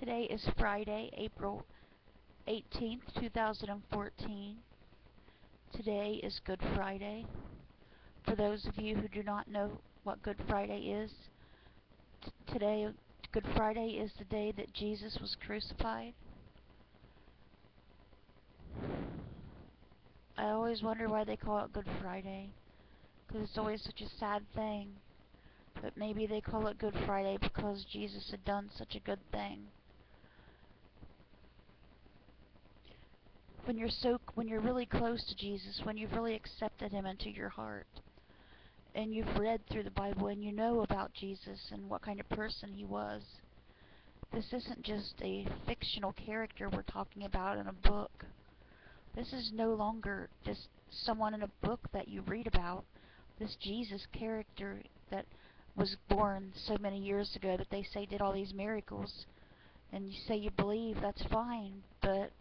Today is Friday, April 18th, 2014. Today is Good Friday. For those of you who do not know what Good Friday is, today, Good Friday is the day that Jesus was crucified. I always wonder why they call it Good Friday, because it's always such a sad thing. But maybe they call it Good Friday because Jesus had done such a good thing. When you're really close to Jesus, when you've really accepted him into your heart, and you've read through the Bible and you know about Jesus and what kind of person he was, this isn't just a fictional character we're talking about in a book. This is no longer just someone in a book that you read about. This Jesus character that was born so many years ago that they say did all these miracles, and you say you believe, that's fine, but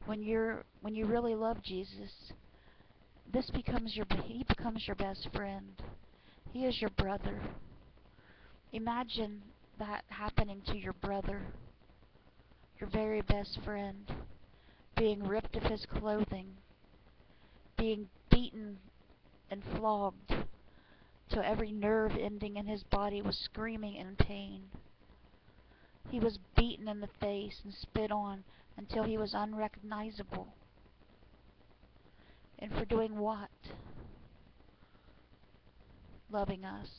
when you really love Jesus, he becomes your best friend. He is your brother. Imagine that happening to your brother, your very best friend, being ripped of his clothing, being beaten and flogged till every nerve ending in his body was screaming in pain. He was beaten in the face and spit on until he was unrecognizable. And for doing what? Loving us,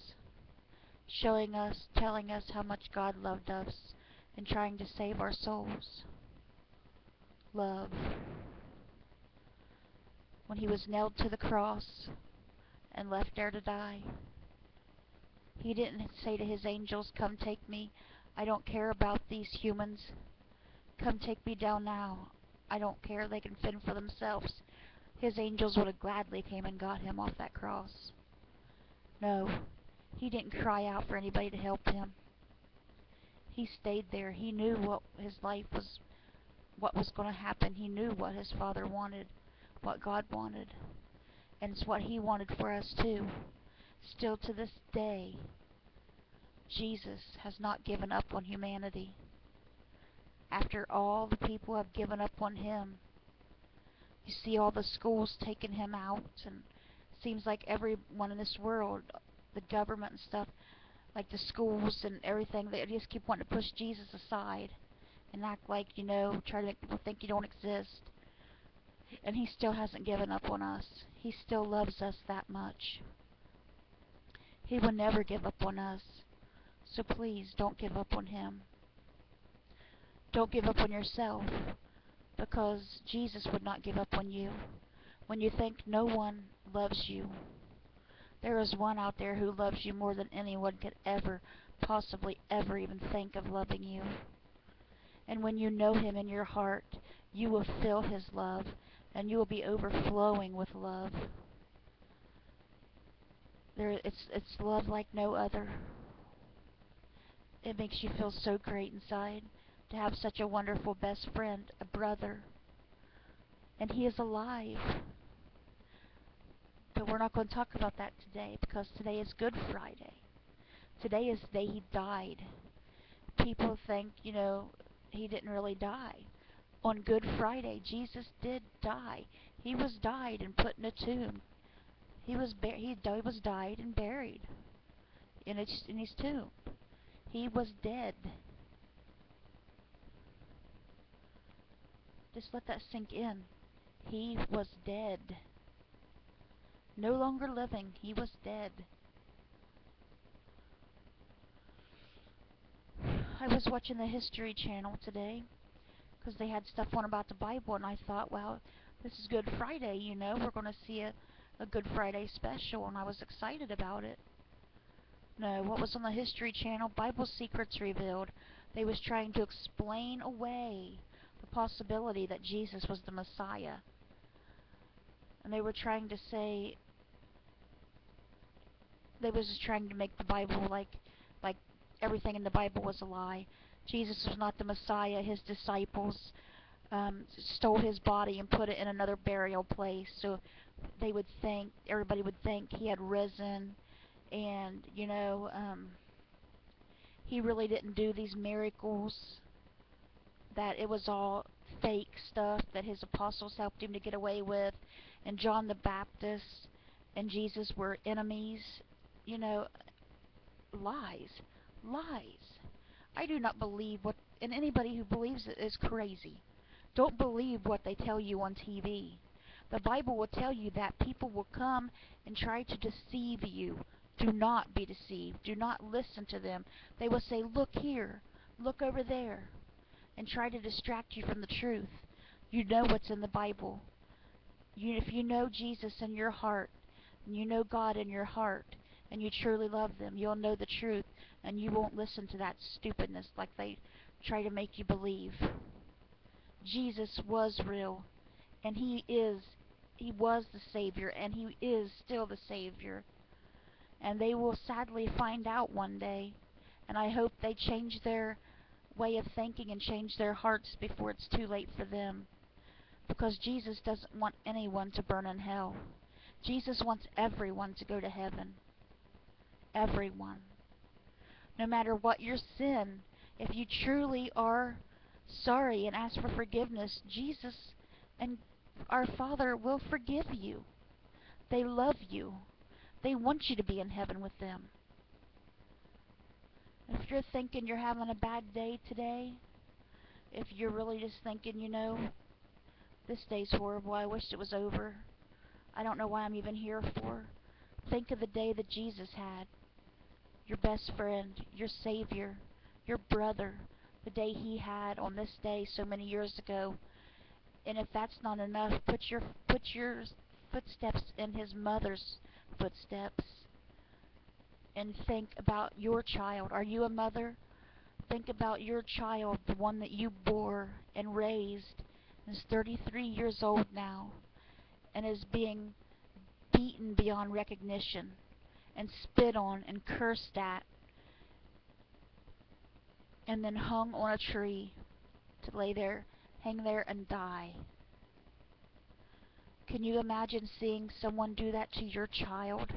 showing us, telling us how much God loved us, and trying to save our souls. Love. When he was nailed to the cross and left there to die, he didn't say to his angels, "Come take me. I don't care about these humans. Come take me down now. I don't care. They can fend for themselves." His angels would have gladly came and got him off that cross. No, he didn't cry out for anybody to help him. He stayed there. He knew what his life was, what was going to happen. He knew what his Father wanted, what God wanted. And it's what he wanted for us too. Still to this day, Jesus has not given up on humanity. After all the people have given up on him, you see all the schools taking him out, and it seems like everyone in this world, the government and stuff, like the schools and everything, they just keep wanting to push Jesus aside and act like, try to make people think you don't exist. And he still hasn't given up on us. He still loves us that much. He will never give up on us. So please, don't give up on him. Don't give up on yourself, because Jesus would not give up on you. When you think no one loves you, there is one out there who loves you more than anyone could ever, possibly ever even think of loving you. And when you know him in your heart, you will feel his love, and you will be overflowing with love. It's love like no other. It makes you feel so great inside to have such a wonderful best friend, a brother. And he is alive. But we're not going to talk about that today, because today is Good Friday. Today is the day he died. People think, he didn't really die. On Good Friday, Jesus did die. He was died and put in a tomb. He was died and buried in his tomb. He was dead. Just let that sink in. He was dead. No longer living. He was dead. I was watching the History Channel today because they had stuff on about the Bible, and I thought, well, this is Good Friday, we're going to see a Good Friday special, and I was excited about it. No, what was on the History Channel? Bible Secrets Revealed. They was trying to explain away the possibility that Jesus was the Messiah. And they were trying to say, they was just trying to make the Bible like everything in the Bible was a lie. Jesus was not the Messiah. His disciples stole his body and put it in another burial place, so everybody would think he had risen, and he really didn't do these miracles. that it was all fake stuff that his apostles helped him to get away with, and John the Baptist and Jesus were enemies. You know, lies. Lies. I do not believe what, and anybody who believes it is crazy. Don't believe what they tell you on TV. The Bible will tell you that people will come and try to deceive you. Do not be deceived. Do not listen to them. They will say, look here, look over there, and try to distract you from the truth. You know what's in the Bible. If you know Jesus in your heart, and you know God in your heart, and you truly love them, you'll know the truth, and you won't listen to that stupidness like they try to make you believe. Jesus was real, and he was the Savior, and he is still the Savior. And they will sadly find out one day, and I hope they change their way of thinking and change their hearts before it's too late for them. Because Jesus doesn't want anyone to burn in hell. Jesus wants everyone to go to heaven. Everyone. No matter what your sin, if you truly are sorry and ask for forgiveness, Jesus and our Father will forgive you. They love you. They want you to be in heaven with them. If you're thinking you're having a bad day today, if you're really just thinking, this day's horrible, I wish it was over, I don't know why I'm even here for, think of the day that Jesus had. Your best friend, your Savior, your brother, the day he had on this day so many years ago. And if that's not enough, put your footsteps in his mother's footsteps and think about your child. Are you a mother? Think about your child, the one that you bore and raised, and is 33 years old now, and is being beaten beyond recognition, and spit on and cursed at, and then hung on a tree to lay there, hang there, and die. Can you imagine seeing someone do that to your child?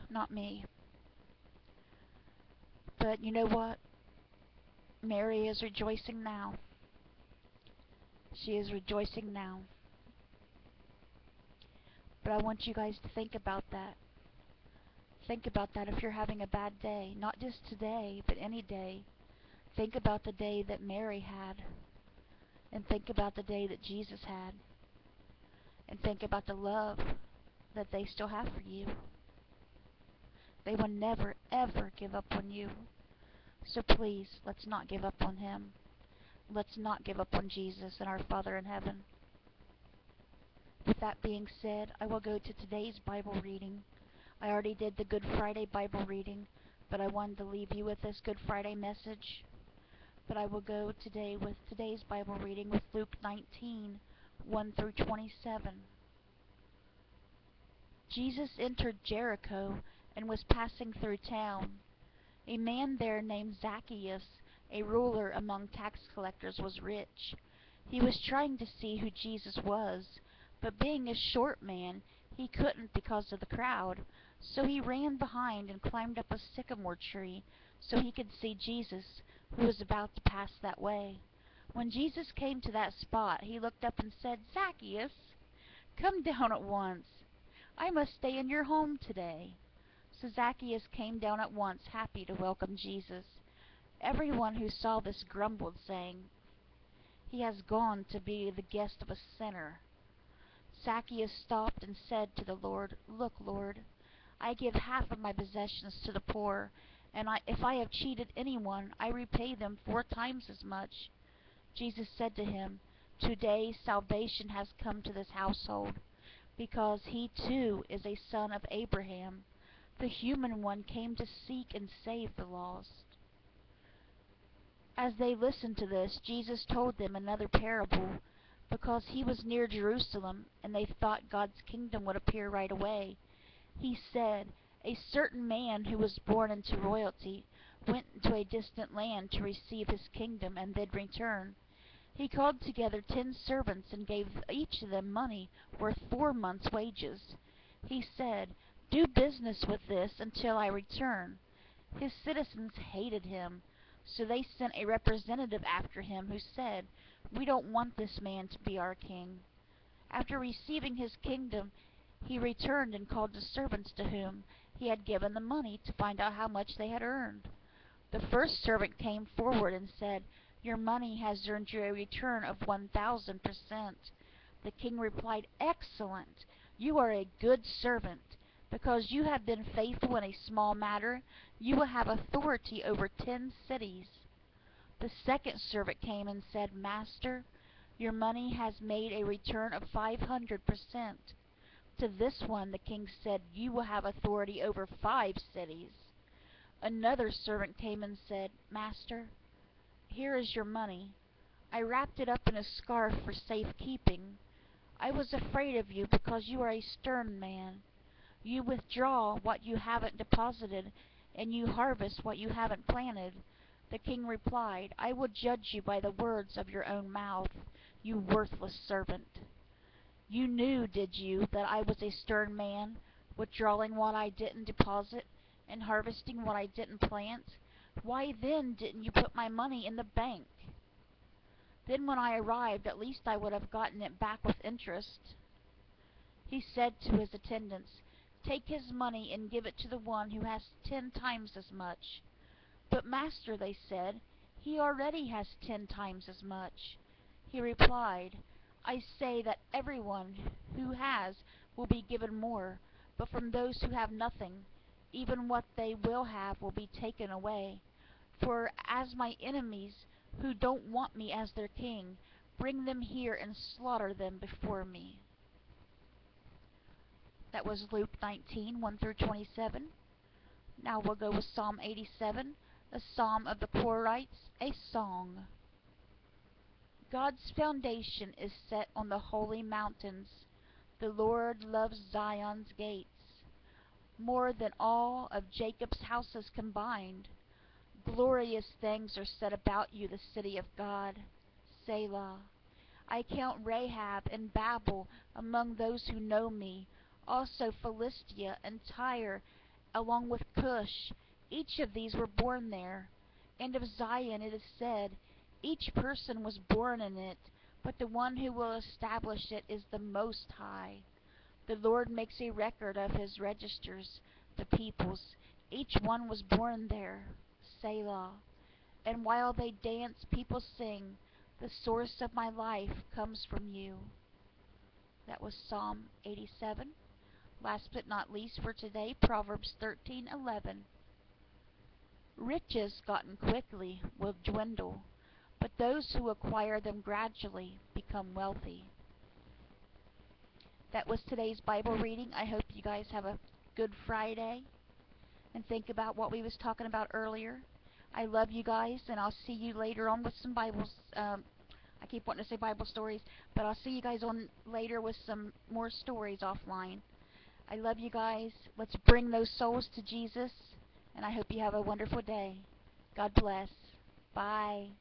Not me. But you know what? Mary is rejoicing now. She is rejoicing now. But I want you guys to think about that. Think about that if you're having a bad day. Not just today, but any day. Think about the day that Mary had. And think about the day that Jesus had. And think about the love that they still have for you. They will never, ever give up on you. So please, let's not give up on him. Let's not give up on Jesus and our Father in heaven. With that being said, I will go to today's Bible reading. I already did the Good Friday Bible reading, but I wanted to leave you with this Good Friday message. But I will go today with today's Bible reading with Luke 19, 1 through 27. Jesus entered Jericho and was passing through town. A man there named Zacchaeus, a ruler among tax collectors, was rich. He was trying to see who Jesus was, but being a short man, he couldn't because of the crowd. So he ran behind and climbed up a sycamore tree so he could see Jesus, who was about to pass that way. When Jesus came to that spot, he looked up and said, "Zacchaeus, come down at once. I must stay in your home today." So Zacchaeus came down at once, happy to welcome Jesus. Everyone who saw this grumbled, saying, "He has gone to be the guest of a sinner." Zacchaeus stopped and said to the Lord, "Look, Lord, I give half of my possessions to the poor, and if I have cheated anyone, I repay them 4 times as much." Jesus said to him, "Today salvation has come to this household, because he too is a son of Abraham. The human one came to seek and save the lost." As they listened to this, Jesus told them another parable, because he was near Jerusalem, and they thought God's kingdom would appear right away. He said, "A certain man who was born into royalty went into a distant land to receive his kingdom and then return. He called together 10 servants and gave each of them money worth 4 months' wages. He said, 'Do business with this until I return.' His citizens hated him, so they sent a representative after him who said, "We don't want this man to be our king." After receiving his kingdom, he returned and called the servants to whom he had given the money to find out how much they had earned. The first servant came forward and said, "Your money has earned you a return of 1,000%. The king replied, "Excellent! You are a good servant. Because you have been faithful in a small matter, you will have authority over 10 cities." The second servant came and said, "Master, your money has made a return of 500%. To this one the king said, "You will have authority over 5 cities." Another servant came and said, "Master, here is your money. I wrapped it up in a scarf for safekeeping. I was afraid of you because you are a stern man. You withdraw what you haven't deposited, and you harvest what you haven't planted." The king replied, "I will judge you by the words of your own mouth, you worthless servant. You knew, did you, that I was a stern man, withdrawing what I didn't deposit and harvesting what I didn't plant? Why then didn't you put my money in the bank? Then when I arrived, at least I would have gotten it back with interest." He said to his attendants, "Take his money and give it to the one who has 10 times as much." "But master," they said, "he already has 10 times as much." He replied, "I say that everyone who has will be given more, but from those who have nothing, even what they will have will be taken away. For as my enemies, who don't want me as their king, bring them here and slaughter them before me." That was Luke 19, 1 through 27. Now we'll go with Psalm 87, a psalm of the Korhites, a song. God's foundation is set on the holy mountains. The Lord loves Zion's gates more than all of Jacob's houses combined. Glorious things are said about you, the city of God. Selah. I count Rahab and Babel among those who know me, also Philistia and Tyre, along with Cush. Each of these were born there. And of Zion it is said, "Each person was born in it, but the one who will establish it is the Most High." The Lord makes a record of his registers, the peoples. Each one was born there. Selah. And while they dance, people sing, "The source of my life comes from you." That was Psalm 87. Last but not least for today, Proverbs 13:11. Riches gotten quickly will dwindle, but those who acquire them gradually become wealthy. That was today's Bible reading. I hope you guys have a good Friday and think about what we was talking about earlier. I love you guys, and I'll see you later on with some Bibles. I keep wanting to say Bible stories, but I'll see you guys on later with some more stories offline. I love you guys. Let's bring those souls to Jesus, and I hope you have a wonderful day. God bless. Bye.